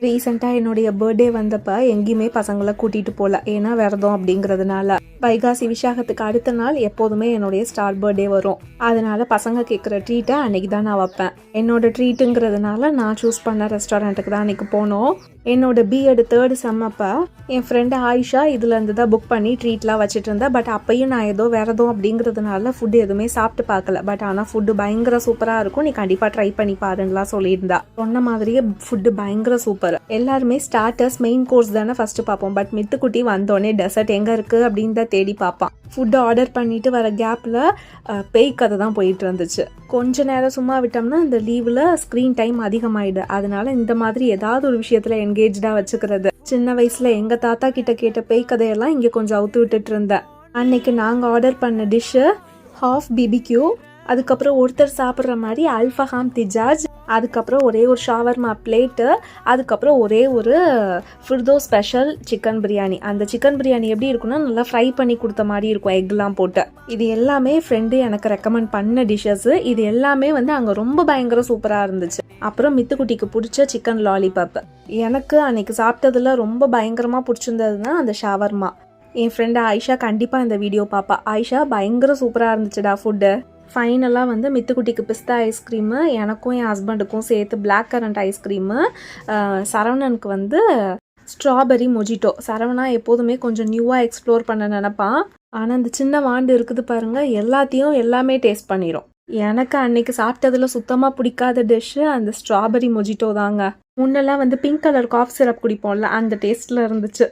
ரீசெண்டாக என்னுடைய பர்த்டே வந்தப்போ எங்கேயுமே பசங்களை கூட்டிகிட்டு போகல, ஏன்னா விரதம் அப்படிங்கிறதுனால. வைகாசி விசாகத்துக்கு அடுத்த நாள் எப்போதுமே என்னுடைய ஸ்டார் பர்த்டே வரும். அதனால பசங்க கேட்குற ட்ரீட்டை அன்னைக்கு தான் நான் வைப்பேன். என்னோட ட்ரீட்டுங்கிறதுனால நான் சூஸ் பண்ண ரெஸ்டாரண்ட்டுக்கு தான் அன்றைக்கி போனோம். என்னோட பிஎட் 3rd செம்மப்போ என் ஃப்ரெண்டு ஆயிஷா இதுலேருந்து தான் புக் பண்ணி ட்ரீட்லாம் வச்சுட்டு இருந்தேன். பட் அப்பையும் நான் ஏதோ விரதம் அப்படிங்கிறதுனால ஃபுட்டு எதுவுமே சாப்பிட்டு பார்க்கல. பட் ஆனால் ஃபுட்டு பயங்கர சூப்பராக இருக்கும், நீ கண்டிப்பாக ட்ரை பண்ணி பாருங்கலாம் சொல்லியிருந்தா. சொன்ன மாதிரியே ஃபுட்டு பயங்கர சூப்பர். எல்லாருமே ஸ்டார்டர்ஸ் மெயின் கோர்ஸ் தானே ஃபர்ஸ்ட் பார்ப்போம். பட் மித்துக்குட்டி வந்தோடனே டெசர்ட் எங்கே இருக்குது அப்படின்னு தான் தேடி பார்ப்பான். ஃபுட்டு ஆர்டர் பண்ணிட்டு வர கேப்பில் பேய் கதை தான் போயிட்டு இருந்துச்சு. கொஞ்ச நேரம் சும்மா விட்டோம்னா இந்த லீவில் ஸ்க்ரீன் டைம் அதிகமாயிடு. அதனால இந்த மாதிரி ஏதாவது ஒரு விஷயத்தில் என்கேஜாக வச்சுக்கிறது. சின்ன வயசில் எங்கள் தாத்தா கிட்ட கேட்ட பேய் கதையெல்லாம் இங்கே கொஞ்சம் அவுத்து விட்டுட்டு இருந்தேன். அன்னைக்கு நாங்கள் ஆர்டர் பண்ண டிஷ்ஷு ஹாஃப் பிபிக்யூ, அதுக்கப்புறம் ஒருத்தர் சாப்பிட்ற மாதிரி அல்ஃபஹாம் திஜாஜ், அதுக்கப்புறம் ஒரே ஒரு ஷவர்மா பிளேட்டு, அதுக்கப்புறம் ஒரே ஒரு ஃபிர்தோ ஸ்பெஷல் சிக்கன் பிரியாணி. அந்த சிக்கன் பிரியாணி எப்படி இருக்குன்னா நல்லா ஃப்ரை பண்ணி கொடுத்த மாதிரி இருக்கும், எக்லாம் போட்டு. இது எல்லாமே ஃப்ரெண்டு எனக்கு ரெக்கமெண்ட் பண்ண டிஷ்ஷஸ். இது எல்லாமே வந்து அங்கே ரொம்ப பயங்கர சூப்பராக இருந்துச்சு. அப்புறம் மித்துக்குட்டிக்கு பிடிச்ச சிக்கன் லாலிபாப். எனக்கு அன்னைக்கு சாப்பிட்டதுல ரொம்ப பயங்கரமாக பிடிச்சிருந்ததுன்னா அந்த ஷவர்மா. என் ஃப்ரெண்டு ஆயிஷா கண்டிப்பாக இந்த வீடியோ பாப்பா. ஆயிஷா பயங்கர சூப்பராக இருந்துச்சுடா ஃபுட்டு. ஃபைனலாக வந்து மித்துக்குட்டிக்கு பிஸ்தா ஐஸ்கிரீமு, எனக்கும் என் ஹஸ்பண்டுக்கும் சேர்த்து பிளாக் கரண்ட் ஐஸ்கிரீமு, சரவணனுக்கு வந்து ஸ்ட்ராபெரி மொஜிட்டோ. சரவணா எப்போதுமே கொஞ்சம் நியூவாக எக்ஸ்ப்ளோர் பண்ண நினப்பான். ஆனால் அந்த சின்ன வாண்டு இருக்குது பாருங்கள், எல்லாமே டேஸ்ட் பண்ணிடும். எனக்கு அன்னைக்கு சாப்பிட்டதுல சுத்தமாக பிடிக்காத டிஷ்ஷு அந்த ஸ்ட்ராபெரி மொஜிட்டோ தாங்க. முன்னெல்லாம் வந்து பிங்க் கலர் காஃப் சிரப் குடிப்போம்ல, அந்த டேஸ்ட்டில் இருந்துச்சு.